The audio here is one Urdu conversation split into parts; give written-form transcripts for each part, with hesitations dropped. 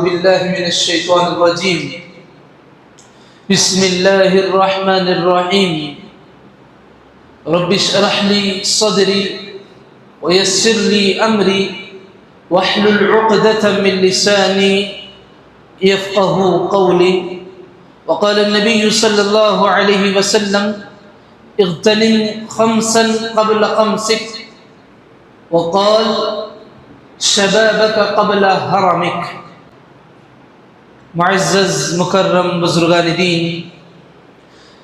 بالله من الشيطان الرجيم بسم الله الرحمن الرحيم رب اشرح لي صدري ويسر لي أمري واحلل عقدة من لساني يفقه قولي وقال النبي صلى الله عليه وسلم اغتنم خمسا قبل خمسك وقال شبابك قبل حرمك۔ معزز مکرم بزرگان دین،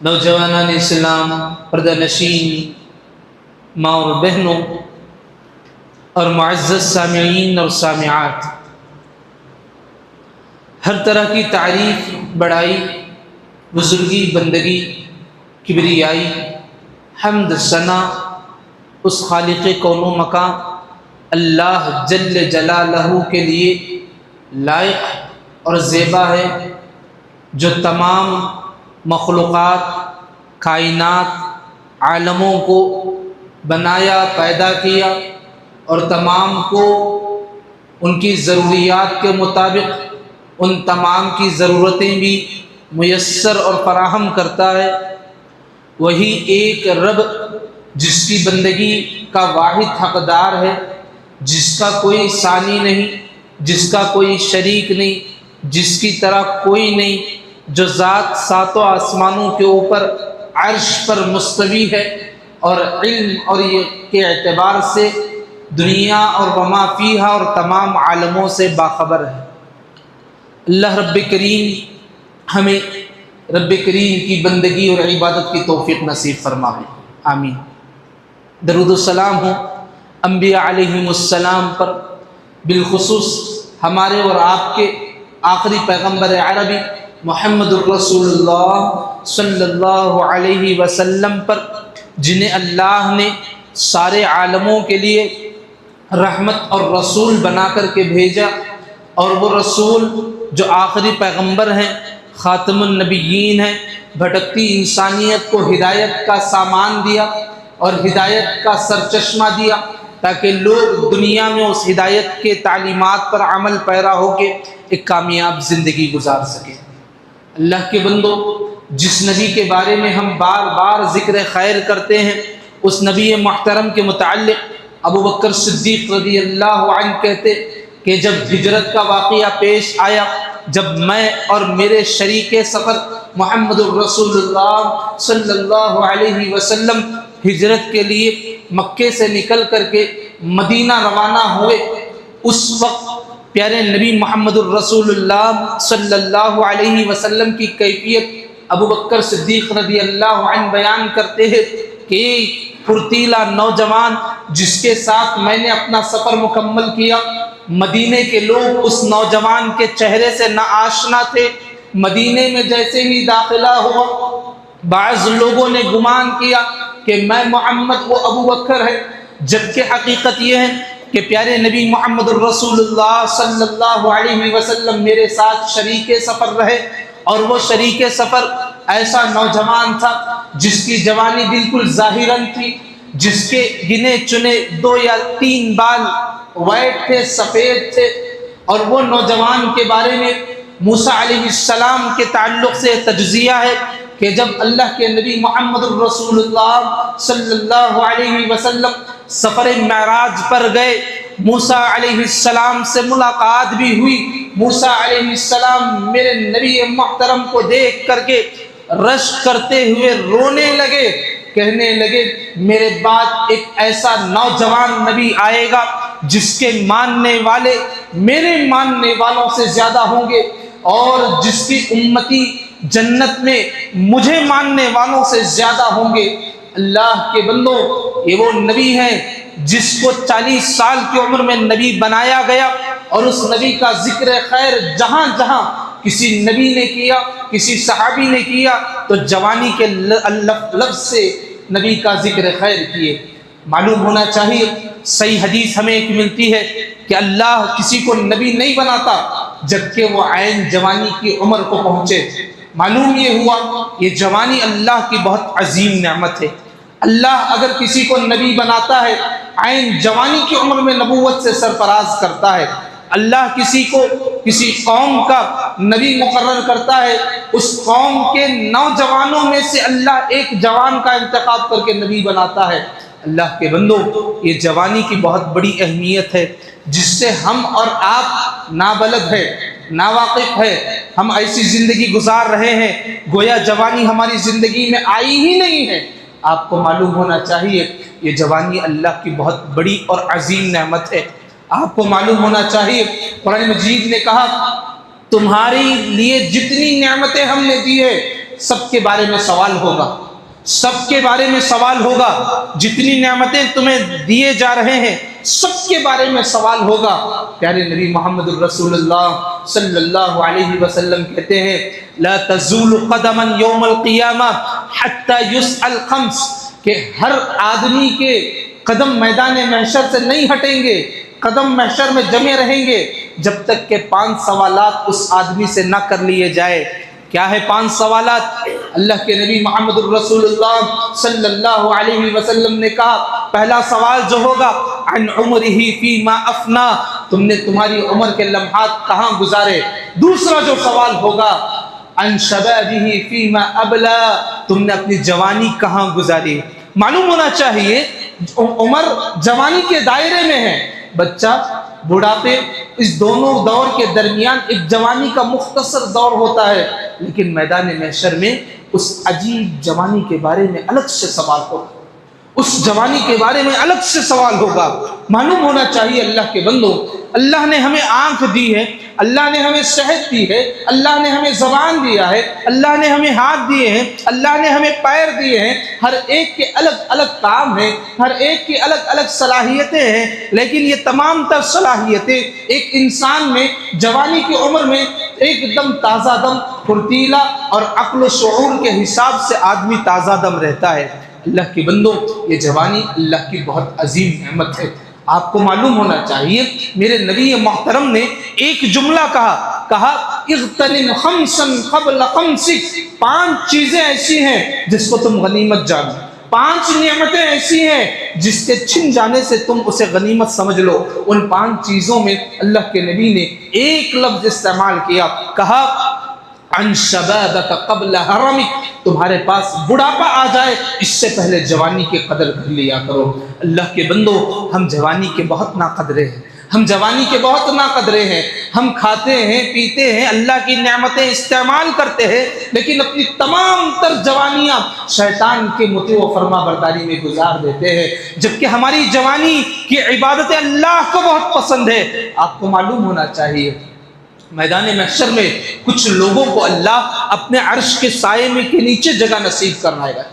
نوجوانان اسلام، پردہ نشین ماں اور بہنوں اور معزز سامعین اور سامعات، ہر طرح کی تعریف، بڑائی، بزرگی، بندگی، کبریائی، حمد، ثنا اس خالق کون و مکان اللہ جل جلالہ کے لیے لائق اور زیبا ہے، جو تمام مخلوقات، کائنات، عالموں کو بنایا، پیدا کیا اور تمام کو ان کی ضروریات کے مطابق ان تمام کی ضرورتیں بھی میسر اور فراہم کرتا ہے۔ وہی ایک رب جس کی بندگی کا واحد حقدار ہے، جس کا کوئی ثانی نہیں، جس کا کوئی شریک نہیں، جس کی طرح کوئی نہیں، جو ذات ساتوں آسمانوں کے اوپر عرش پر مستوی ہے اور علم اور یہ کے اعتبار سے دنیا اور وما فیہا اور تمام عالموں سے باخبر ہے۔ اللہ رب کریم ہمیں رب کریم کی بندگی اور عبادت کی توفیق نصیب فرمائے، آمین۔ درود و سلام ہو انبیاء علیہم السلام پر، بالخصوص ہمارے اور آپ کے آخری پیغمبر عربی محمد الرسول اللہ صلی اللہ علیہ وسلم پر، جنہیں اللہ نے سارے عالموں کے لیے رحمت اور رسول بنا کر کے بھیجا، اور وہ رسول جو آخری پیغمبر ہیں، خاتم النبیین ہیں، بھٹکتی انسانیت کو ہدایت کا سامان دیا اور ہدایت کا سرچشمہ دیا، تاکہ لوگ دنیا میں اس ہدایت کے تعلیمات پر عمل پیرا ہو کے ایک کامیاب زندگی گزار سکیں۔ اللہ کے بندو، جس نبی کے بارے میں ہم بار بار ذکر خیر کرتے ہیں، اس نبی محترم کے متعلق ابو بکر صدیق رضی اللہ عنہ کہتے کہ جب ہجرت کا واقعہ پیش آیا، جب میں اور میرے شریک سفر محمد الرسول اللہ صلی اللہ علیہ وسلم ہجرت کے لیے مکے سے نکل کر کے مدینہ روانہ ہوئے، اس وقت پیارے نبی محمد الرسول اللہ صلی اللہ علیہ وسلم کی کیفیت ابو بکر صدیق رضی اللہ عنہ بیان کرتے ہیں کہ ایک پھرتیلا نوجوان جس کے ساتھ میں نے اپنا سفر مکمل کیا، مدینے کے لوگ اس نوجوان کے چہرے سے نہ آشنا تھے۔ مدینے میں جیسے ہی داخلہ ہوا، بعض لوگوں نے گمان کیا کہ میں محمد وہ ابو بکر ہے، جبکہ حقیقت یہ ہے کہ پیارے نبی محمد الرسول اللہ صلی اللہ علیہ وسلم میرے ساتھ شریک سفر رہے، اور وہ شریک سفر ایسا نوجوان تھا جس کی جوانی بالکل ظاہراً تھی، جس کے گنے چنے 2 یا 3 بال وائٹ تھے، سفید تھے، اور وہ نوجوان کے بارے میں موسیٰ علیہ السلام کے تعلق سے تجزیہ ہے کہ جب اللہ کے نبی محمد الرسول اللہ صلی اللہ علیہ وسلم سفر معراج پر گئے، موسیٰ علیہ السلام سے ملاقات بھی ہوئی۔ موسیٰ علیہ السلام میرے نبی محترم کو دیکھ کر کے رشک کرتے ہوئے رونے لگے، کہنے لگے میرے بعد ایک ایسا نوجوان نبی آئے گا جس کے ماننے والے میرے ماننے والوں سے زیادہ ہوں گے، اور جس کی امتی جنت میں مجھے ماننے والوں سے زیادہ ہوں گے۔ اللہ کے بندوں، یہ وہ نبی ہیں جس کو 40 سال کی عمر میں نبی بنایا گیا، اور اس نبی کا ذکر خیر جہاں جہاں کسی نبی نے کیا، کسی صحابی نے کیا، تو جوانی کے لفظ سے نبی کا ذکر خیر کیے۔ معلوم ہونا چاہیے، صحیح حدیث ہمیں ایک ملتی ہے کہ اللہ کسی کو نبی نہیں بناتا جبکہ وہ عین جوانی کی عمر کو پہنچے۔ معلوم یہ ہوا یہ جوانی اللہ کی بہت عظیم نعمت ہے۔ اللہ اگر کسی کو نبی بناتا ہے عین جوانی کی عمر میں نبوت سے سرفراز کرتا ہے، اللہ کسی قوم کا نبی مقرر کرتا ہے، اس قوم کے نوجوانوں میں سے اللہ ایک جوان کا انتخاب کر کے نبی بناتا ہے۔ اللہ کے بندو، یہ جوانی کی بہت بڑی اہمیت ہے، جس سے ہم اور آپ نابلد ہے، ناواقف ہے، ہم ایسی زندگی گزار رہے ہیں گویا جوانی ہماری زندگی میں آئی ہی نہیں ہے۔ آپ کو معلوم ہونا چاہیے یہ جوانی اللہ کی بہت بڑی اور عظیم نعمت ہے۔ آپ کو معلوم ہونا چاہیے قرآن مجید نے کہا تمہارے لیے جتنی نعمتیں ہم نے دی ہے سب کے بارے میں سوال ہوگا، سب کے بارے میں سوال ہوگا، جتنی نعمتیں تمہیں دیے جا رہے ہیں سب کے بارے میں سوال ہوگا۔ پیارے نبی محمد الرسول اللہ صلی اللہ علیہ وسلم کہتے ہیں لا تزول قدما یوم القیامہ حتی یسأل خمس، کہ ہر آدمی کے قدم میدان محشر سے نہیں ہٹیں گے، قدم محشر میں جمے رہیں گے جب تک کہ 5 سوالات اس آدمی سے نہ کر لیے جائے۔ کیا ہے 5 سوالات؟ اللہ کے نبی محمد الرسول اللہ صلی اللہ علیہ وسلم نے کہا پہلا سوال جو ہوگا عن عمرہ فیما افنا، تم نے تمہاری عمر کے لمحات کہاں گزارے۔ دوسرا جو سوال ہوگا عن شبابہ فیما ابلا، تم نے اپنی جوانی کہاں گزاری۔ معلوم ہونا چاہیے عمر جوانی کے دائرے میں ہے، بچہ بڑھاپے، اس دونوں دور کے درمیان ایک جوانی کا مختصر دور ہوتا ہے، لیکن میدان محشر میں اس عجیب جوانی کے بارے میں الگ سے سوال ہوگا، اس جوانی کے بارے میں الگ سے سوال ہوگا۔ معلوم ہونا چاہیے اللہ کے بندو، اللہ نے ہمیں آنکھ دی ہے، اللہ نے ہمیں صحت دی ہے، اللہ نے ہمیں زبان دیا ہے، اللہ نے ہمیں ہاتھ دیے ہیں، اللہ نے ہمیں پیر دیے ہیں، ہر ایک کے الگ الگ کام ہیں، ہر ایک کی الگ الگ صلاحیتیں ہیں، لیکن یہ تمام تر صلاحیتیں ایک انسان میں جوانی کی عمر میں ایک دم تازہ دم، پھرتیلا اور عقل و شعور کے حساب سے آدمی تازہ دم رہتا ہے۔ اللہ کے بندو، یہ جوانی اللہ کی بہت عظیم نعمت ہے۔ آپ کو معلوم ہونا چاہیے میرے نبی محترم نے ایک جملہ کہا اغتنم خمسا قبل خمسک، 5 چیزیں ایسی ہیں جس کو تم غنیمت جانو، 5 نعمتیں ایسی ہیں جس کے چھن جانے سے تم اسے غنیمت سمجھ لو۔ ان 5 چیزوں میں اللہ کے نبی نے ایک لفظ استعمال کیا، کہا عن شبابک قبل حرمک، تمہارے پاس بڑھاپا آ جائے اس سے پہلے جوانی کی قدر کر لیا کرو۔ اللہ کے بندو، ہم جوانی کے بہت ناقدرے ہیں، ہم جوانی کے بہت ناقدرے ہیں، ہم کھاتے ہیں پیتے ہیں، اللہ کی نعمتیں استعمال کرتے ہیں، لیکن اپنی تمام تر جوانیاں شیطان کے مطیع و فرما برداری میں گزار دیتے ہیں، جبکہ ہماری جوانی کی عبادت اللہ کو بہت پسند ہے۔ آپ کو معلوم ہونا چاہیے میدان محشر میں کچھ لوگوں کو اللہ اپنے عرش کے سائے میں کے نیچے جگہ نصیب کرائے گا،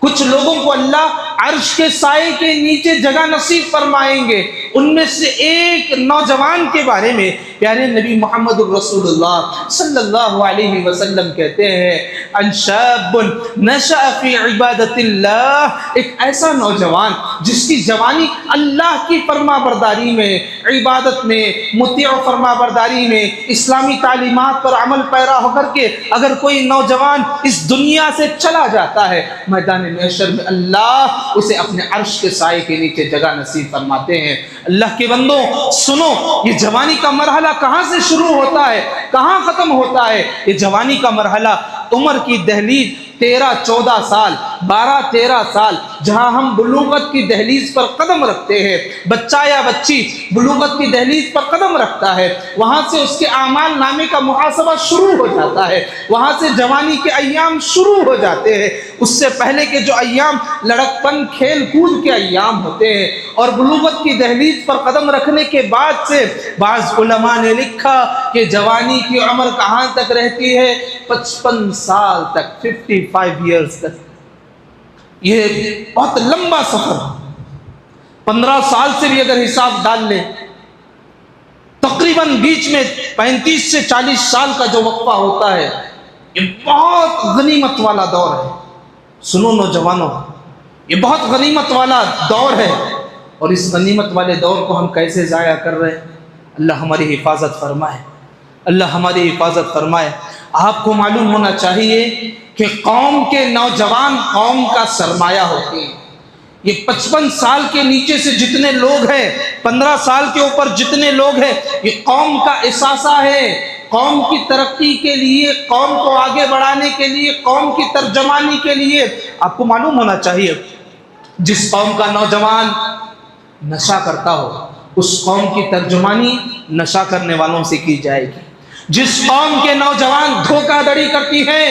کچھ لوگوں کو اللہ عرش کے سائے کے نیچے جگہ نصیب فرمائیں گے۔ ان میں سے ایک نوجوان کے بارے میں پیارے نبی محمد الرسول اللہ صلی اللہ علیہ وسلم کہتے ہیں ان شاب نشأ فی عبادت اللہ، ایک ایسا نوجوان جس کی جوانی اللہ کی فرما برداری میں، عبادت میں، مطیع و فرما برداری میں، اسلامی تعلیمات پر عمل پیرا ہو کر کے اگر کوئی نوجوان اس دنیا سے چلا جاتا ہے، میدان محشر میں اللہ اسے اپنے عرش کے سائے کے نیچے جگہ نصیب فرماتے ہیں۔ اللہ کے بندوں سنو، یہ جوانی کا مرحلہ کہاں سے شروع ہوتا ہے، کہاں ختم ہوتا ہے؟ یہ جوانی کا مرحلہ عمر کی دہلیز 13-14 سال، 12-13 سال، جہاں ہم بلوغت کی دہلیز پر قدم رکھتے ہیں، بچہ یا بچی بلوغت کی دہلیز پر قدم رکھتا ہے، وہاں سے اس کے اعمال نامے کا محاسبہ شروع ہو جاتا ہے، وہاں سے جوانی کے ایام شروع ہو جاتے ہیں۔ اس سے پہلے کے جو ایام لڑکپن کھیل کود کے ایام ہوتے ہیں، اور بلوغت کی دہلیز پر قدم رکھنے کے بعد سے بعض علماء نے لکھا کہ جوانی کی عمر کہاں تک رہتی ہے؟ 55 سال تک، 55 ایئرز تک۔ یہ بہت لمبا سفر، 15 سال سے بھی اگر حساب ڈال لیں، تقریباً بیچ میں 35 سے 40 سال کا جو وقفہ ہوتا ہے، یہ بہت غنیمت والا دور ہے۔ سنو نوجوانوں، یہ بہت غنیمت والا دور ہے، اور اس غنیمت والے دور کو ہم کیسے ضائع کر رہے ہیں؟ اللہ ہماری حفاظت فرمائے، اللہ ہماری حفاظت فرمائے۔ آپ کو معلوم ہونا چاہیے کہ قوم کے نوجوان قوم کا سرمایہ ہوتے ہیں، یہ 55 سال کے نیچے سے جتنے لوگ ہیں، 15 سال کے اوپر جتنے لوگ ہیں، یہ قوم کا اثاثہ ہے۔ قوم کی ترقی کے لیے، قوم کو آگے بڑھانے کے لیے، قوم کی ترجمانی کے لیے آپ کو معلوم ہونا چاہیے، جس قوم کا نوجوان نشہ کرتا ہو اس قوم کی ترجمانی نشہ کرنے والوں سے کی جائے گی۔ جس قوم کے نوجوان دھوکہ دڑی کرتی ہے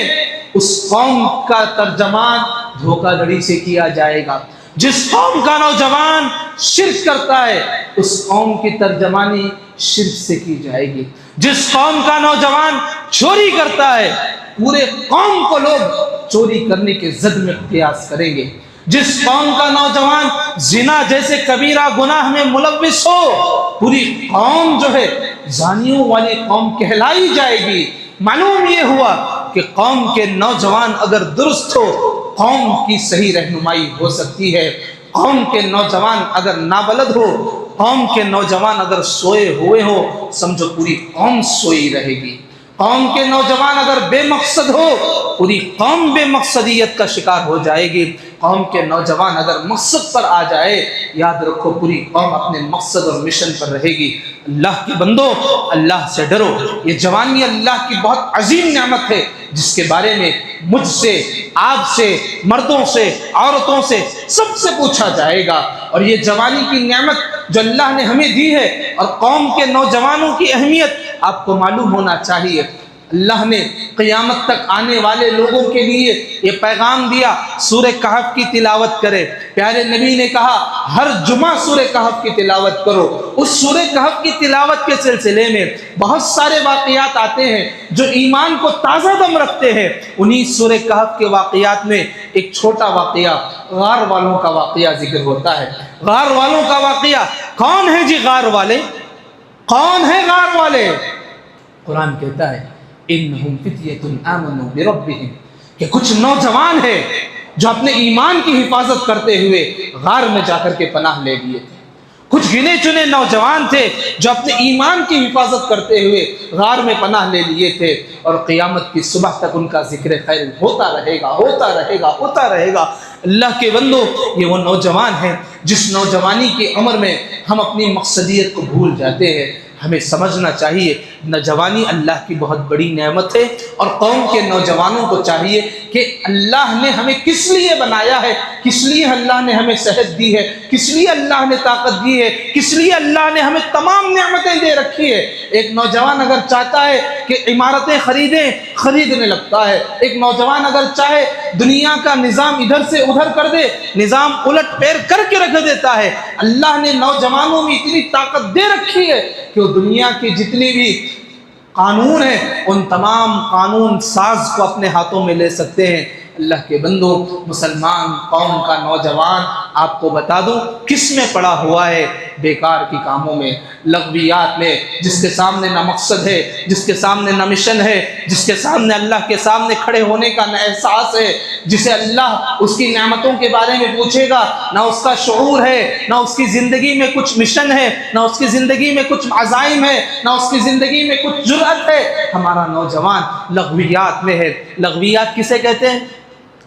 اس قوم کا ترجمان دھوکہ دڑی سے کیا جائے گا۔ جس قوم کا نوجوان شرک کرتا ہے اس قوم کی ترجمانی شرک سے کی جائے گی۔ جس قوم کا نوجوان چوری کرتا ہے پورے قوم کو لوگ چوری کرنے کے زد میں قیاس کریں گے۔ جس قوم کا نوجوان زنا جیسے کبیرہ گناہ میں ملوث ہو پوری قوم جو ہے زانیوں والی قوم کہلائی جائے گی۔ معلوم یہ ہوا کہ قوم کے نوجوان اگر درست ہو قوم کی صحیح رہنمائی ہو سکتی ہے۔ قوم کے نوجوان اگر نابلد ہو، قوم کے نوجوان اگر سوئے ہوئے ہو، سمجھو پوری قوم سوئی رہے گی۔ قوم کے نوجوان اگر بے مقصد ہو پوری قوم بے مقصدیت کا شکار ہو جائے گی۔ قوم کے نوجوان اگر مقصد پر آ جائے یاد رکھو پوری قوم اپنے مقصد اور مشن پر رہے گی۔ اللہ کے بندو، اللہ سے ڈرو۔ یہ جوانی اللہ کی بہت عظیم نعمت ہے جس کے بارے میں مجھ سے، آپ سے، مردوں سے، عورتوں سے، سب سے پوچھا جائے گا۔ اور یہ جوانی کی نعمت جو اللہ نے ہمیں دی ہے اور قوم کے نوجوانوں کی اہمیت آپ کو معلوم ہونا چاہیے۔ اللہ نے قیامت تک آنے والے لوگوں کے لیے یہ پیغام دیا، سورہ کہف کی تلاوت کرے۔ پیارے نبی نے کہا ہر جمعہ سورہ کہف کی تلاوت کرو۔ اس سورہ کہف کی تلاوت کے سلسلے میں بہت سارے واقعات آتے ہیں جو ایمان کو تازہ دم رکھتے ہیں۔ انہی سورہ کہف کے واقعات میں ایک چھوٹا واقعہ غار والوں کا واقعہ ذکر ہوتا ہے۔ غار والوں کا واقعہ، کون ہے جی غار والے؟ کون ہے غار والے؟ قرآن کہتا ہے انہم فتیۃ آمنوا بربہم، کہ کچھ نوجوان ہیں جو اپنے ایمان کی حفاظت کرتے ہوئے غار میں جا کر کے پناہ لے لیے تھے۔ کچھ گنے چنے نوجوان تھے جو اپنے ایمان کی حفاظت کرتے ہوئے غار میں پناہ لے لیے تھے، اور قیامت کی صبح تک ان کا ذکر خیر ہوتا رہے گا، ہوتا رہے گا، ہوتا رہے گا۔ اللہ کے بندو، یہ وہ نوجوان ہیں جس نوجوانی کی عمر میں ہم اپنی مقصدیت کو بھول جاتے ہیں۔ ہمیں سمجھنا چاہیے نوجوانی اللہ کی بہت بڑی نعمت ہے، اور قوم کے نوجوانوں کو چاہیے کہ اللہ نے ہمیں کس لیے بنایا ہے، کس لیے اللہ نے ہمیں صحت دی ہے، کس لیے اللہ نے طاقت دی ہے، کس لیے اللہ نے ہمیں تمام نعمتیں دے رکھی ہے۔ ایک نوجوان اگر چاہتا ہے کہ عمارتیں خریدنے لگتا ہے۔ ایک نوجوان اگر چاہے دنیا کا نظام ادھر سے ادھر کر دے، نظام الٹ پیر کر کے رکھ دیتا ہے۔ اللہ نے نوجوانوں میں اتنی طاقت دے رکھی ہے کہ وہ دنیا کی جتنی بھی قانون ہیں ان تمام قانون ساز کو اپنے ہاتھوں میں لے سکتے ہیں۔ اللہ کے بندو، مسلمان قوم کا نوجوان آپ کو بتا دوں کس میں پڑا ہوا ہے؟ بیکار کی کاموں میں، لغویات میں، جس کے سامنے نہ مقصد ہے، جس کے سامنے نہ مشن ہے، جس کے سامنے اللہ کے سامنے کھڑے ہونے کا نہ احساس ہے، جسے اللہ اس کی نعمتوں کے بارے میں پوچھے گا نہ اس کا شعور ہے، نہ اس کی زندگی میں کچھ مشن ہے، نہ اس کی زندگی میں کچھ عزائم ہے، نہ اس کی زندگی میں کچھ جرأت ہے۔ ہمارا نوجوان لغویات میں ہے۔ لغویات کسے کہتے ہیں؟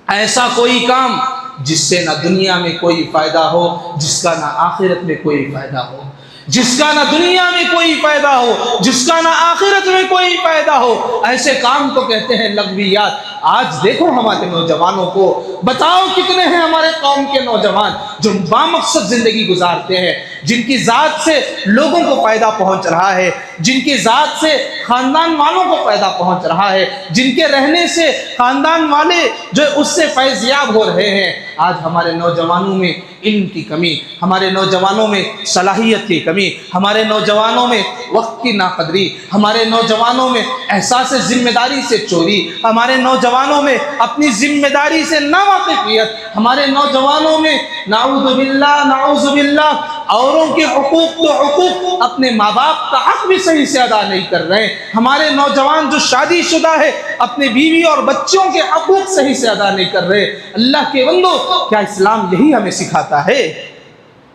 ایسا کوئی کام جس سے نہ دنیا میں کوئی فائدہ ہو، جس کا نہ آخرت میں کوئی فائدہ ہو، جس کا نہ دنیا میں کوئی فائدہ ہو، جس کا نہ آخرت میں کوئی فائدہ ہو، ایسے کام کو کہتے ہیں لغویات۔ آج دیکھو ہمارے نوجوانوں کو، بتاؤ کتنے ہیں ہمارے قوم کے نوجوان جو بامقصد زندگی گزارتے ہیں، جن کی ذات سے لوگوں کو فائدہ پہنچ رہا ہے، جن کی ذات سے خاندان والوں کو فائدہ پہنچ رہا ہے، جن کے رہنے سے خاندان والے جو اس سے فیض یاب ہو رہے ہیں۔ آج ہمارے نوجوانوں میں علم کی کمی، ہمارے نوجوانوں میں صلاحیت کی کمی، ہمارے نوجوانوں میں وقت کی ناقدری، ہمارے نوجوانوں میں احساس ذمہ داری سے چوری، ہمارے نوجوانوں میں اپنی ذمہ داری سے ناواقفیت، ہمارے نوجوانوں میں نعوذ باللہ اوروں کے حقوق تو حقوق، اپنے ماں باپ کا حق بھی صحیح سے ادا نہیں کر رہے ہیں۔ ہمارے نوجوان جو شادی شدہ ہے اپنے بیوی اور بچوں کے حقوق صحیح سے ادا نہیں کر رہے۔ اللہ کے بندو، کیا اسلام یہی ہمیں سکھاتا ہے؟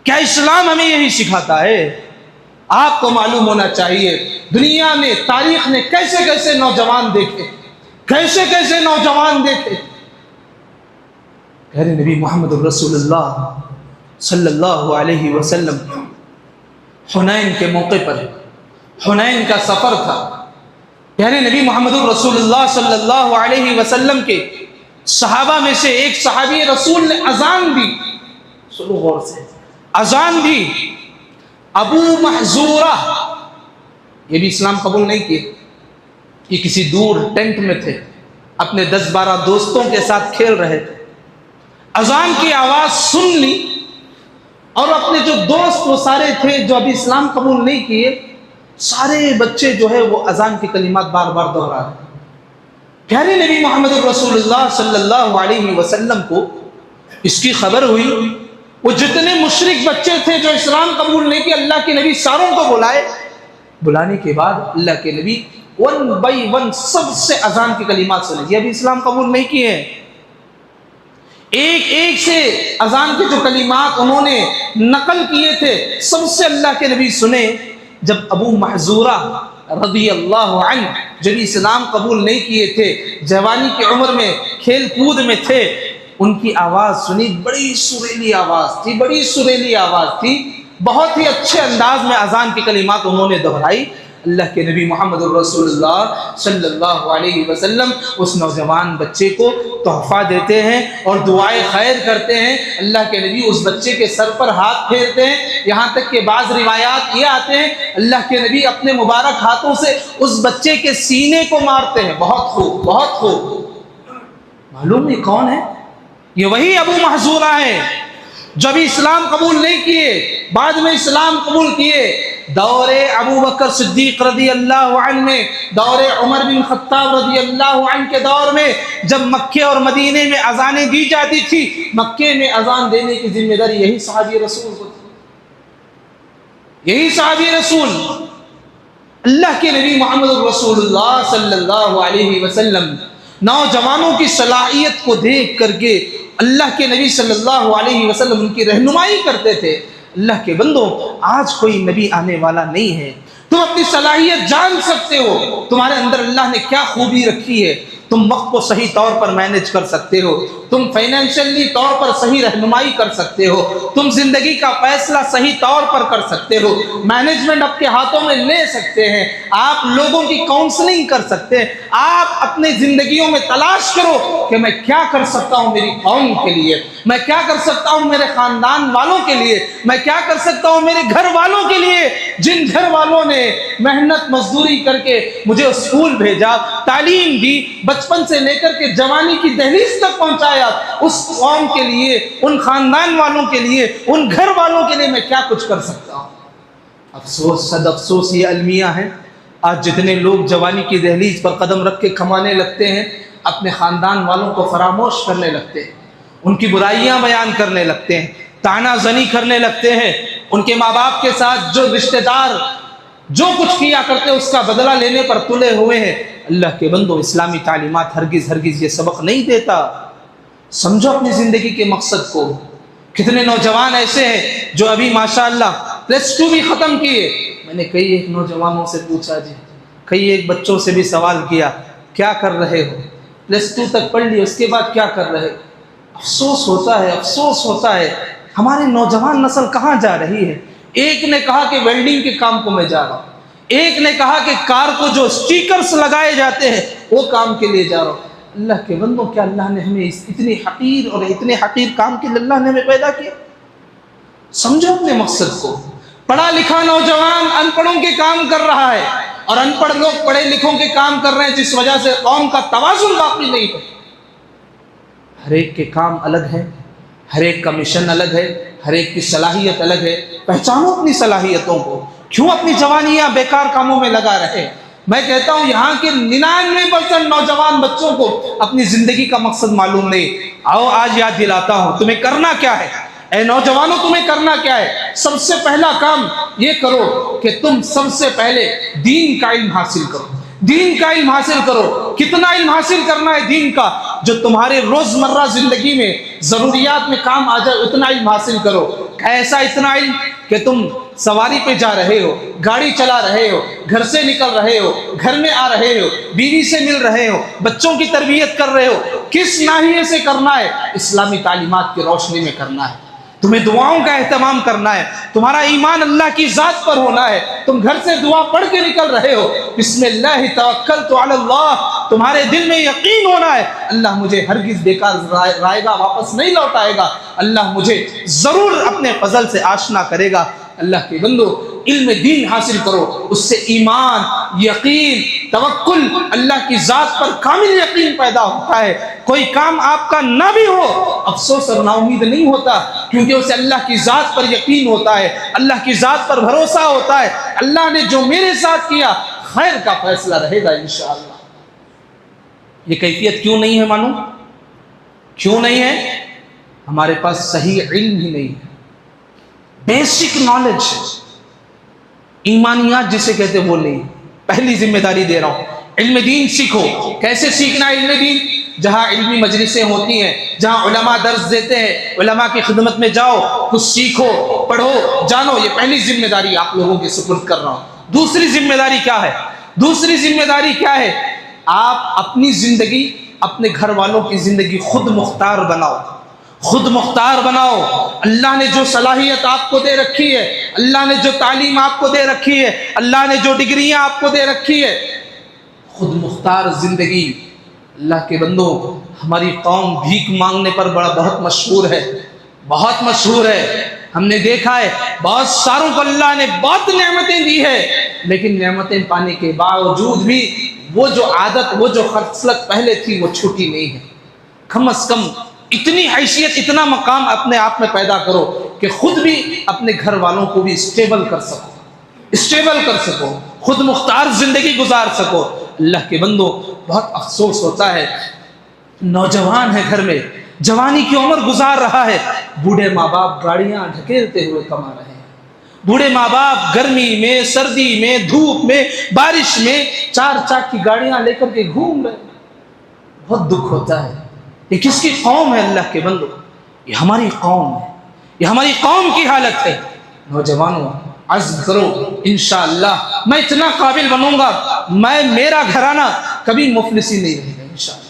کیا اسلام ہمیں یہی سکھاتا ہے؟ آپ کو معلوم ہونا چاہیے دنیا میں تاریخ نے کیسے کیسے نوجوان دیکھے، کیسے کیسے نوجوان دیکھے۔ پیارے نبی محمد رسول اللہ صلی اللہ علیہ وسلم حنین کے موقع پر، حنین کا سفر تھا، پیارے نبی محمد الرسول اللہ صلی اللہ علیہ وسلم کے صحابہ میں سے ایک صحابی رسول نے اذان دی، سنو غور سے، اذان دی، ابو محذورہ، یہ بھی اسلام قبول نہیں کیے، یہ کسی دور ٹینٹ میں تھے، اپنے 10-12 دوستوں کے ساتھ کھیل رہے تھے، اذان کی آواز سن لی، اور اپنے جو دوست وہ سارے تھے جو ابھی اسلام قبول نہیں کیے، سارے بچے جو ہے وہ اذان کے کلمات بار بار دہرا رہے۔ پیارے نبی محمد رسول اللہ صلی اللہ علیہ وسلم کو اس کی خبر ہوئی، وہ جتنے مشرک بچے تھے جو اسلام قبول نہیں کیے، اللہ کے نبی ساروں کو بلائے، بلانے کے بعد اللہ کے نبی 1 by 1 سب سے اذان کے کلمات سنے، یہ ابھی اسلام قبول نہیں کیے ہیں، ایک ایک سے اذان کے جو کلمات انہوں نے نقل کیے تھے سب سے اللہ کے نبی سنے۔ جب ابو محذورہ رضی اللہ عنہ جب اسلام قبول نہیں کیے تھے، جوانی کی عمر میں کھیل کود میں تھے، ان کی آواز سنی، بڑی سریلی آواز تھی، بڑی سریلی آواز تھی، بہت ہی اچھے انداز میں اذان کی کلمات انہوں نے دہرائی۔ اللہ کے نبی محمد الرسول اللہ صلی اللہ علیہ وسلم اس نوجوان بچے کو تحفہ دیتے ہیں اور دعائیں خیر کرتے ہیں۔ اللہ کے نبی اس بچے کے سر پر ہاتھ پھیرتے ہیں، یہاں تک کہ بعض روایات یہ آتے ہیں اللہ کے نبی اپنے مبارک ہاتھوں سے اس بچے کے سینے کو مارتے ہیں۔ بہت خوب، بہت خوب۔ معلوم ہے کون ہے؟ یہ وہی ابو محذورہ ہے جو ابھی اسلام قبول نہیں کیے، بعد میں اسلام قبول کیے۔ دور ابو بکر صدیق رضی اللہ عنہ میں، دور عمر بن خطاب رضی اللہ عنہ کے دور میں جب مکے اور مدینے میں اذانیں دی جاتی تھی، مکے میں اذان دینے کی ذمہ داری یہی صحابی رسول کو تھی، یہی صحابی رسول اللہ کے نبی محمد رسول اللہ صلی اللہ علیہ وسلم نوجوانوں کی صلاحیت کو دیکھ کر کے اللہ کے نبی صلی اللہ علیہ وسلم ان کی رہنمائی کرتے تھے۔ اللہ کے بندوں، آج کوئی نبی آنے والا نہیں ہے، تم اپنی صلاحیت جان سکتے ہو، تمہارے اندر اللہ نے کیا خوبی رکھی ہے، تم وقت کو صحیح طور پر مینج کر سکتے ہو، تم فائنینشلی طور پر صحیح رہنمائی کر سکتے ہو، تم زندگی کا فیصلہ صحیح طور پر کر سکتے ہو، مینجمنٹ آپ کے ہاتھوں میں لے سکتے ہیں، آپ لوگوں کی کاؤنسلنگ کر سکتے ہیں، آپ اپنے زندگیوں میں تلاش کرو کہ میں کیا کر سکتا ہوں میری قوم کے لیے، میں کیا کر سکتا ہوں میرے خاندان والوں کے لیے، میں کیا کر سکتا ہوں میرے گھر والوں کے لیے، جن گھر والوں نے محنت مزدوری کر کے مجھے اسکول بھیجا، تعلیم دی، بچپن سے لے کر کے جوانی کی دہلیز تک پہنچایا، اس قوم کے لیے، ان خاندان والوں کے لیے، ان گھر والوں کے لیے میں کیا کچھ کر سکتا ہوں۔ افسوس، صد افسوس یہ المیہ ہے، آج جتنے لوگ جوانی کی دہلیز پر قدم رکھ کے کمانے لگتے ہیں، اپنے خاندان والوں کو فراموش کرنے لگتے ہیں، ان کی برائیاں بیان کرنے لگتے ہیں، طعنہ زنی کرنے لگتے ہیں، ان کے ماں باپ کے ساتھ جو رشتہ دار جو کچھ کیا کرتے اس کا بدلہ لینے پر تلے ہوئے ہیں۔ اللہ کے بندوں، اسلامی تعلیمات ہرگز ہرگز یہ سبق نہیں دیتا۔ سمجھو اپنی زندگی کے مقصد کو۔ کتنے نوجوان ایسے ہیں جو ابھی ماشاءاللہ +2 بھی ختم کیے۔ میں نے کئی ایک نوجوانوں سے پوچھا جی، کئی ایک بچوں سے بھی سوال کیا، کیا کر رہے ہو؟ +2 تک پڑھ لی، اس کے بعد کیا کر رہے؟ افسوس ہوتا ہے، افسوس ہوتا ہے، ہماری نوجوان نسل کہاں جا رہی ہے؟ ایک نے کہا کہ ویلڈنگ کے کام کو میں جا رہا ہوں، ایک نے کہا کہ کار کو جو سٹیکرز لگائے جاتے ہیں وہ کام کے لیے جا رہا ہوں۔ اللہ کے بندوں، کیا اللہ نے ہمیں اتنی حقیر اور اتنے حقیر کام کے لیے اللہ نے ہمیں پیدا کیا؟ سمجھو اپنے مقصد کو۔ پڑھا لکھا نوجوان ان پڑھوں کے کام کر رہا ہے، اور ان پڑھ لوگ پڑھے لکھوں کے کام کر رہے ہیں، جس وجہ سے قوم کا توازن باقی نہیں ہے۔ ہر ایک کے کام الگ ہے، ہر ایک کا مشن الگ ہے، ہر ایک کی صلاحیت الگ ہے۔ پہچانو اپنی صلاحیتوں کو، کیوں اپنی جوانیاں بیکار کاموں میں لگا رہے؟ میں کہتا ہوں یہاں کے 99% نوجوان بچوں کو اپنی زندگی کا مقصد معلوم نہیں۔ آؤ آج یاد دلاتا ہوں، تمہیں کرنا کیا ہے؟ اے نوجوانوں، تمہیں کرنا کیا ہے؟ سب سے پہلا کام یہ کرو کہ تم سب سے پہلے دین کا علم حاصل کرو۔ دین کا علم حاصل کرو۔ کتنا علم حاصل کرنا ہے دین کا؟ جو تمہارے روزمرہ زندگی میں ضروریات میں کام آ جائے، اتنا علم حاصل کرو۔ ایسا اتنا علم کہ تم سواری پہ جا رہے ہو، گاڑی چلا رہے ہو، گھر سے نکل رہے ہو، گھر میں آ رہے ہو، بیوی سے مل رہے ہو، بچوں کی تربیت کر رہے ہو، کس ناحیے سے کرنا ہے؟ اسلامی تعلیمات کی روشنی میں کرنا ہے۔ تمہیں دعاؤں کا اہتمام کرنا ہے، تمہارا ایمان اللہ کی ذات پر ہونا ہے، تم گھر سے دعا پڑھ کے نکل رہے ہو، بسم اللہ توکلت علی اللہ، تمہارے دل میں یقین ہونا ہے اللہ مجھے ہرگز بیکار رائے گا، واپس نہیں لوٹائے گا، اللہ مجھے ضرور اپنے فضل سے آشنا کرے گا۔ اللہ کے بندو، علم دین حاصل کرو، اس سے ایمان، یقین، توکل، اللہ کی ذات پر کامل یقین پیدا ہوتا ہے۔ کوئی کام آپ کا نہ بھی ہو، افسوس اور نا امید نہیں ہوتا، کیونکہ اسے اللہ کی ذات پر یقین ہوتا ہے، اللہ کی ذات پر بھروسہ ہوتا ہے، اللہ نے جو میرے ساتھ کیا خیر کا فیصلہ رہے گا انشاءاللہ۔ یہ کیفیت کیوں نہیں ہے معلوم؟ کیوں نہیں ہے؟ ہمارے پاس صحیح علم ہی نہیں ہے، بیسک نالج، ایمانیات جسے کہتے وہ نہیں۔ پہلی ذمہ داری دے رہا ہوں، علم دین سیکھو۔ کیسے سیکھنا ہے علم دین؟ جہاں علمی مجلسیں ہوتی ہیں، جہاں علماء درس دیتے ہیں، علماء کی خدمت میں جاؤ، کچھ سیکھو، پڑھو، جانو۔ یہ پہلی ذمہ داری آپ لوگوں کے سپرد کر رہا ہوں۔ دوسری ذمہ داری کیا ہے؟ دوسری ذمہ داری کیا ہے؟ آپ اپنی زندگی، اپنے گھر والوں کی زندگی خود مختار بناؤ، خود مختار بناؤ۔ اللہ نے جو صلاحیت آپ کو دے رکھی ہے، اللہ نے جو تعلیم آپ کو دے رکھی ہے، اللہ نے جو ڈگریاں آپ کو دے رکھی ہے، خود مختار زندگی۔ اللہ کے بندو، ہماری قوم بھیک مانگنے پر بہت مشہور ہے، بہت مشہور ہے۔ ہم نے دیکھا ہے بہت ساروں کو اللہ نے بہت نعمتیں دی ہے، لیکن نعمتیں پانے کے باوجود بھی وہ جو عادت، وہ جو خصلت پہلے تھی وہ چھوٹی نہیں ہے۔ کم از کم اتنی حیثیت، اتنا مقام اپنے آپ میں پیدا کرو کہ خود بھی اپنے گھر والوں کو بھی اسٹیبل کر سکو، اسٹیبل کر سکو، خود مختار زندگی گزار سکو۔ اللہ کے بندو، بہت افسوس ہوتا ہے، نوجوان ہے گھر میں، جوانی کی عمر گزار رہا ہے، بوڑھے ماں باپ گاڑیاں ڈھکیلتے ہوئے کما رہے ہیں، بوڑھے ماں باپ گرمی میں، سردی میں، دھوپ میں، بارش میں 4 چاک کی گاڑیاں لے کر کے گھوم رہے ہیں۔ بہت دکھ ہوتا ہے۔ یہ کس کی قوم ہے اللہ کے بندو؟ یہ ہماری قوم ہے، یہ ہماری قوم کی حالت ہے۔ نوجوانوں، عزم کرو، انشاءاللہ میں اتنا قابل بنوں گا، میرا گھرانہ کبھی مفلسی نہیں رہے گا انشاءاللہ،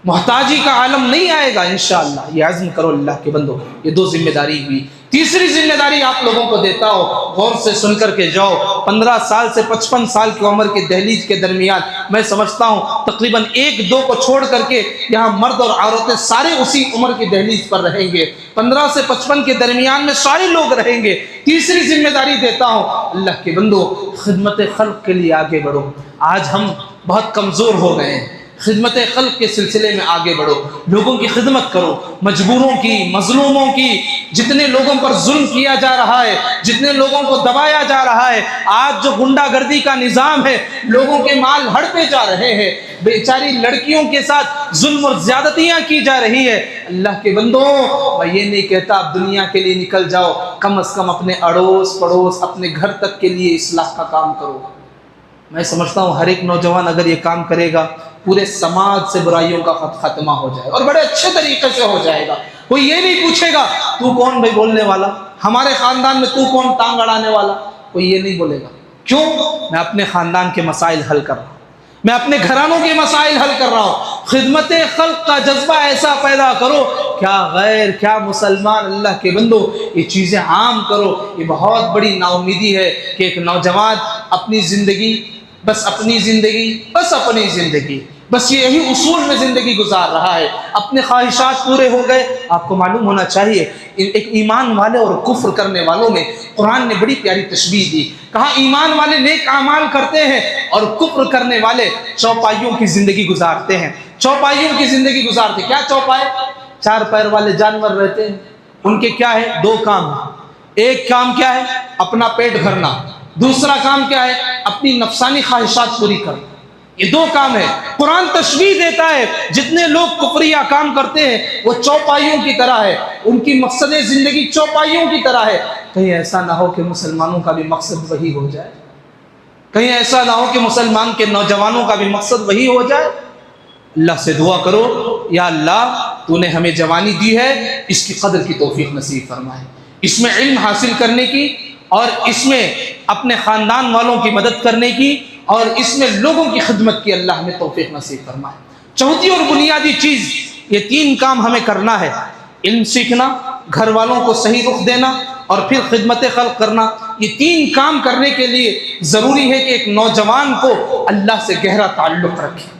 محتاجی کا عالم نہیں آئے گا انشاءاللہ۔ یہ عزم کرو اللہ کے بندو۔ یہ 2 ذمہ داری ہوئی۔ تیسری ذمہ داری آپ لوگوں کو دیتا ہو، غور سے سن کر کے جاؤ۔ 15 سال سے 55 سال کی عمر کے دہلیز کے درمیان میں سمجھتا ہوں تقریباً 1-2 کو چھوڑ کر کے یہاں مرد اور عورتیں سارے اسی عمر کی دہلیز پر رہیں گے۔ 15 سے 55 کے درمیان میں سارے لوگ رہیں گے۔ تیسری ذمہ داری دیتا ہوں اللہ کے بندو، خدمت خلق کے لیے آگے بڑھو۔ آج ہم بہت کمزور ہو گئے ہیں، خدمت خلق کے سلسلے میں آگے بڑھو، لوگوں کی خدمت کرو، مجبوروں کی، مظلوموں کی۔ جتنے لوگوں پر ظلم کیا جا رہا ہے، جتنے لوگوں کو دبایا جا رہا ہے، آج جو غنڈہ گردی کا نظام ہے، لوگوں کے مال ہڑپے جا رہے ہیں، بیچاری لڑکیوں کے ساتھ ظلم اور زیادتیاں کی جا رہی ہے۔ اللہ کے بندو، میں یہ نہیں کہتا آپ دنیا کے لیے نکل جاؤ، کم از کم اپنے اڑوس پڑوس، اپنے گھر تک کے لیے اصلاح کا کام کرو۔ میں سمجھتا ہوں ہر ایک نوجوان اگر یہ کام کرے گا، پورے سماج سے برائیوں کا خاتمہ ہو جائے گا، اور بڑے اچھے طریقے سے ہو جائے گا۔ کوئی یہ نہیں پوچھے گا تو کون بھائی بولنے والا، ہمارے خاندان میں تو کون ٹانگ اڑانے والا، کوئی یہ نہیں بولے گا۔ کیوں؟ میں اپنے خاندان کے مسائل حل کر رہا ہوں، میں اپنے گھرانوں کے مسائل حل کر رہا ہوں۔ خدمت خلق کا جذبہ ایسا پیدا کرو، کیا غیر، کیا مسلمان، اللہ کے بندو یہ چیزیں عام کرو۔ یہ بہت بڑی نا امیدی ہے کہ ایک نوجوان اپنی زندگی، بس اپنی زندگی، بس اپنی زندگی، بس یہی اصول میں زندگی گزار رہا ہے، اپنے خواہشات پورے ہو گئے۔ آپ کو معلوم ہونا چاہیے ایک ایمان والے اور کفر کرنے والوں میں قرآن نے بڑی پیاری تشبیہ دی، کہا ایمان والے نیک اعمال کرتے ہیں اور کفر کرنے والے چوپائیوں کی زندگی گزارتے ہیں، چوپائیوں کی زندگی گزارتے ہیں۔ کیا چوپائے؟ 4 پیر والے جانور رہتے ہیں، ان کے کیا ہے؟ 2 کام۔ ایک کام کیا ہے؟ اپنا پیٹ بھرنا، دوسرا کام کیا ہے؟ اپنی نفسانی خواہشات پوری کرنا۔ یہ 2 کام ہے۔ قرآن تشبیہ دیتا ہے جتنے لوگ کفریہ کام کرتے ہیں وہ چوپائیوں کی طرح ہے، ان کی مقصد زندگی چوپائیوں کی طرح ہے۔ کہیں ایسا نہ ہو کہ مسلمانوں کا بھی مقصد وہی ہو جائے، کہیں ایسا نہ ہو کہ مسلمان کے نوجوانوں کا بھی مقصد وہی ہو جائے۔ اللہ سے دعا کرو، یا اللہ تو نے ہمیں جوانی دی ہے، اس کی قدر کی توفیق نصیب فرمائے، اس میں علم حاصل کرنے کی، اور اس میں اپنے خاندان والوں کی مدد کرنے کی، اور اس میں لوگوں کی خدمت کی اللہ ہمیں توفیق نصیب فرمائے۔ چوتھی اور بنیادی چیز، یہ 3 کام ہمیں کرنا ہے۔ علم سیکھنا، گھر والوں کو صحیح رخ دینا اور پھر خدمت خلق کرنا، یہ 3 کام کرنے کے لیے ضروری ہے کہ ایک نوجوان کو اللہ سے گہرا تعلق رکھے،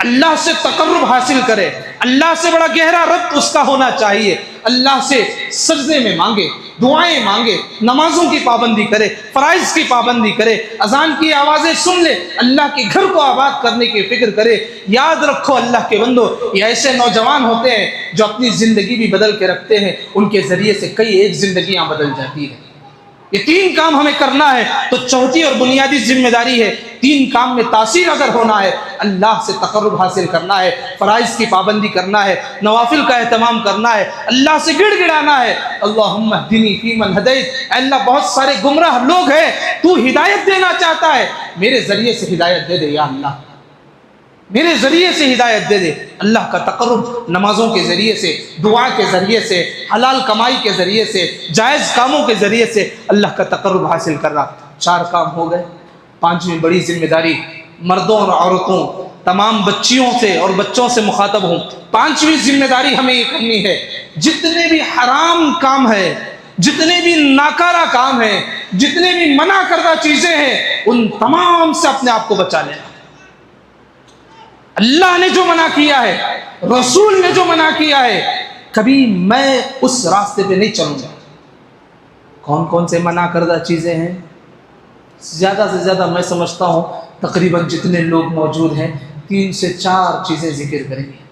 اللہ سے تقرب حاصل کرے، اللہ سے بڑا گہرا ربط اس کا ہونا چاہیے، اللہ سے سجدے میں مانگے، دعائیں مانگے، نمازوں کی پابندی کرے، فرائض کی پابندی کرے، اذان کی آوازیں سن لے، اللہ کے گھر کو آباد کرنے کی فکر کرے۔ یاد رکھو اللہ کے بندو، یہ ایسے نوجوان ہوتے ہیں جو اپنی زندگی بھی بدل کے رکھتے ہیں، ان کے ذریعے سے کئی ایک زندگیاں بدل جاتی ہیں۔ یہ 3 کام ہمیں کرنا ہے، تو چوتھی اور بنیادی ذمہ داری ہے 3 کام میں تاثیر اگر ہونا ہے، اللہ سے تقرب حاصل کرنا ہے، فرائض کی پابندی کرنا ہے، نوافل کا اہتمام کرنا ہے، اللہ سے گڑ گڑانا ہے، اللہم اہدنی فیمن ہدیت، اے اللہ بہت سارے گمراہ لوگ ہیں، تو ہدایت دینا چاہتا ہے، میرے ذریعے سے ہدایت دے دے یا اللہ، میرے ذریعے سے ہدایت دے دے۔ اللہ کا تقرب نمازوں کے ذریعے سے، دعا کے ذریعے سے، حلال کمائی کے ذریعے سے، جائز کاموں کے ذریعے سے اللہ کا تقرب حاصل کر رہا۔ 4 کام ہو گئے۔ 5ویں بڑی ذمہ داری، مردوں اور عورتوں، تمام بچیوں سے اور بچوں سے مخاطب ہوں، 5ویں ذمہ داری ہمیں یہ کرنی ہے، جتنے بھی حرام کام ہے، جتنے بھی ناکارہ کام ہیں، جتنے بھی منع کردہ چیزیں ہیں، ان تمام سے اپنے آپ کو بچا لینا۔ اللہ نے جو منع کیا ہے، رسول نے جو منع کیا ہے، کبھی میں اس راستے پہ نہیں چلوں گا۔ کون کون سے منع کردہ چیزیں ہیں؟ زیادہ سے زیادہ میں سمجھتا ہوں تقریباً جتنے لوگ موجود ہیں 3 سے 4 چیزیں ذکر کریں گے۔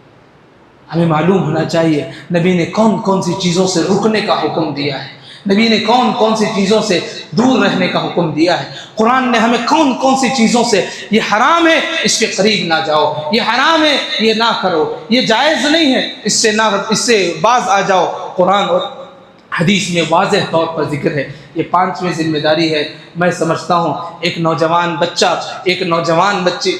ہمیں معلوم ہونا چاہیے نبی نے کون کون سی چیزوں سے رکنے کا حکم دیا ہے، نبی نے کون کون سی چیزوں سے دور رہنے کا حکم دیا ہے، قرآن نے ہمیں کون کون سی چیزوں سے یہ حرام ہے اس کے قریب نہ جاؤ، یہ حرام ہے یہ نہ کرو، یہ جائز نہیں ہے اس سے باز آ جاؤ، قرآن اور حدیث میں واضح طور پر ذکر ہے۔ یہ 5ویں ذمہ داری ہے۔ میں سمجھتا ہوں ایک نوجوان بچہ، ایک نوجوان بچی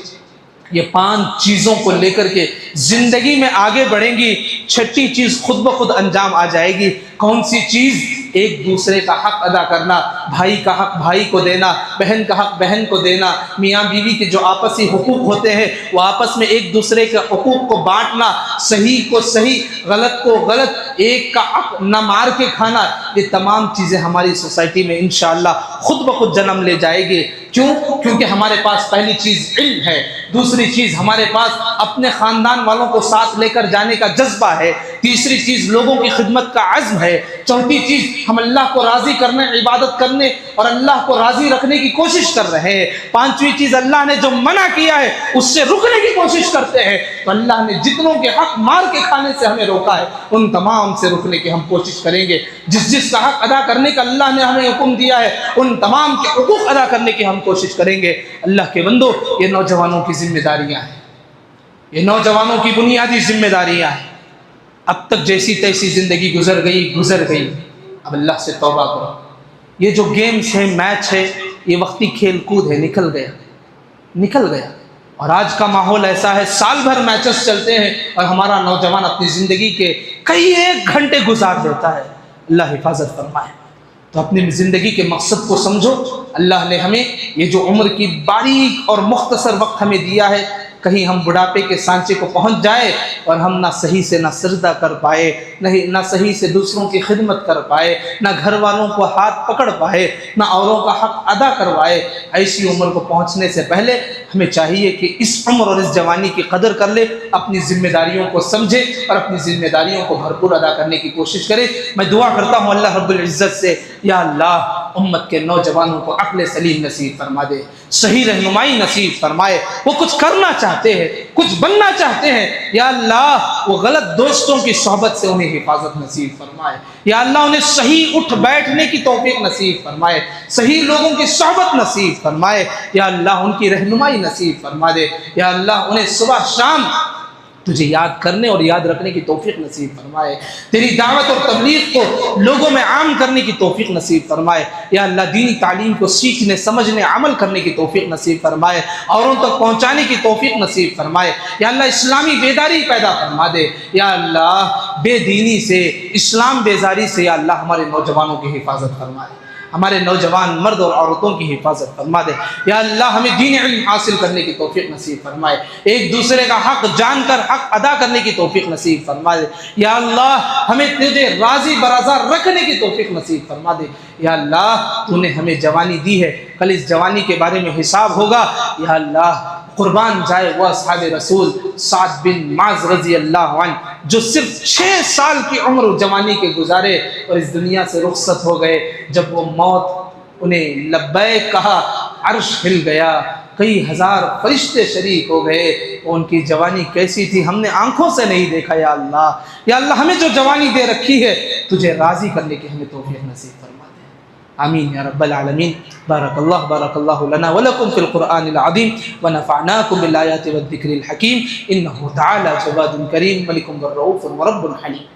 یہ 5 چیزوں کو لے کر کے زندگی میں آگے بڑھیں گی، 6ٹھی چیز خود بخود انجام آ جائے گی۔ کون سی چیز؟ ایک دوسرے کا حق ادا کرنا، بھائی کا حق بھائی کو دینا، بہن کا حق بہن کو دینا، میاں بیوی کے جو آپسی حقوق ہوتے ہیں وہ آپس میں ایک دوسرے کے حقوق کو بانٹنا، صحیح کو صحیح، غلط کو غلط، ایک کا حق نہ مار کے کھانا، یہ تمام چیزیں ہماری سوسائٹی میں انشاءاللہ خود بخود جنم لے جائے گی۔ کیوں؟ کیونکہ ہمارے پاس پہلی چیز علم ہے، دوسری چیز ہمارے پاس اپنے خاندان والوں کو ساتھ لے کر جانے کا جذبہ ہے، تیسری چیز لوگوں کی خدمت کا عزم ہے، چوتھی چیز ہم اللہ کو راضی کرنے، عبادت کرنے اور اللہ کو راضی رکھنے کی کوشش کر رہے ہیں، 5ویں چیز اللہ نے جو منع کیا ہے اس سے رکنے کی کوشش کرتے ہیں۔ تو اللہ نے جتنوں کے حق مار کے کھانے سے ہمیں روکا ہے ان تمام سے رکنے کی ہم کوشش کریں گے، جس کا حق ادا کرنے کا اللہ نے ہمیں حکم دیا ہے ان تمام کے حقوق ادا کرنے کی ہم کوشش کریں گے۔ اللہ کے بندو، یہ نوجوانوں کی ذمہ داریاں ہیں، یہ نوجوانوں کی بنیادی ذمہ داریاں ہیں۔ اب تک جیسی تیسی زندگی گزر گئی، اب اللہ سے توبہ کرو۔ یہ جو گیمز ہے، میچ ہے، یہ وقتی کھیل کود ہے، نکل گیا۔ اور آج کا ماحول ایسا ہے، سال بھر میچز چلتے ہیں اور ہمارا نوجوان اپنی زندگی کے کئی ایک گھنٹے گزار دیتا ہے۔ اللہ حفاظت فرمائے۔ تو اپنی زندگی کے مقصد کو سمجھو۔ اللہ نے ہمیں یہ جو عمر کی باریک اور مختصر وقت ہمیں دیا ہے، کہیں ہم بڑھاپے کے سانچے کو پہنچ جائے اور ہم نہ صحیح سے نہ سجدہ کر پائے، نہ صحیح سے دوسروں کی خدمت کر پائے، نہ گھر والوں کو ہاتھ پکڑ پائے، نہ اوروں کا حق ادا کروائے۔ ایسی عمر کو پہنچنے سے پہلے ہمیں چاہیے کہ اس عمر اور اس جوانی کی قدر کر لے، اپنی ذمہ داریوں کو سمجھے اور اپنی ذمہ داریوں کو بھرپور ادا کرنے کی کوشش کرے۔ میں دعا کرتا ہوں اللہ رب العزت سے، یا اللہ امت کے نوجوانوں کو عقل سلیم نصیب فرما دے، صحیح رہنمائی نصیب فرمائے۔ وہ کچھ کرنا چاہتے ہیں، کچھ بننا چاہتے ہیں، یا اللہ وہ غلط دوستوں کی صحبت سے انہیں حفاظت نصیب فرمائے، یا اللہ انہیں صحیح اٹھ بیٹھنے کی توفیق نصیب فرمائے، صحیح لوگوں کی صحبت نصیب فرمائے، یا اللہ ان کی رہنمائی نصیب فرما دے، یا اللہ انہیں صبح شام تجھے یاد کرنے اور یاد رکھنے کی توفیق نصیب فرمائے، تیری دعوت اور تبلیغ کو لوگوں میں عام کرنے کی توفیق نصیب فرمائے، یا اللہ دینی تعلیم کو سیکھنے، سمجھنے، عمل کرنے کی توفیق نصیب فرمائے، اوروں تک پہنچانے کی توفیق نصیب فرمائے، یا اللہ اسلامی بیداری پیدا فرما دے، یا اللہ بے دینی سے، اسلام بیزاری سے یا اللہ ہمارے نوجوانوں کی حفاظت فرمائے۔ ہمارے نوجوان مرد اور عورتوں کی حفاظت فرما دے۔ یا اللہ ہمیں دین علم حاصل کرنے کی توفیق نصیب فرمائے، ایک دوسرے کا حق جان کر حق ادا کرنے کی توفیق نصیب فرما دے۔ یا اللہ ہمیں تجھے راضی برضا رکھنے کی توفیق نصیب فرما دے۔ یا اللہ تو نے ہمیں جوانی دی ہے، کل اس جوانی کے بارے میں حساب ہوگا۔ یا اللہ قربان جائے وہ اصحاب رسول سعد بن معاذ رضی اللہ عنہ جو صرف 6 سال کی عمر و جوانی کے گزارے اور اس دنیا سے رخصت ہو گئے۔ جب وہ موت انہیں لبیک کہا، عرش ہل گیا، کئی ہزار فرشتے شریک ہو گئے۔ ان کی جوانی کیسی تھی ہم نے آنکھوں سے نہیں دیکھا۔ یا اللہ، یا اللہ ہمیں جو جوانی دے رکھی ہے تجھے راضی کرنے کی ہمیں توفیق نصیب فرما دے۔ آمین یا رب العالمین۔ بارک اللہ لنا ولکم فی القرآن العظیم ونفعناکم بالآیات والذکر الحکیم، انہ تعالی جواد کریم ملک رؤوف ورب حلیم۔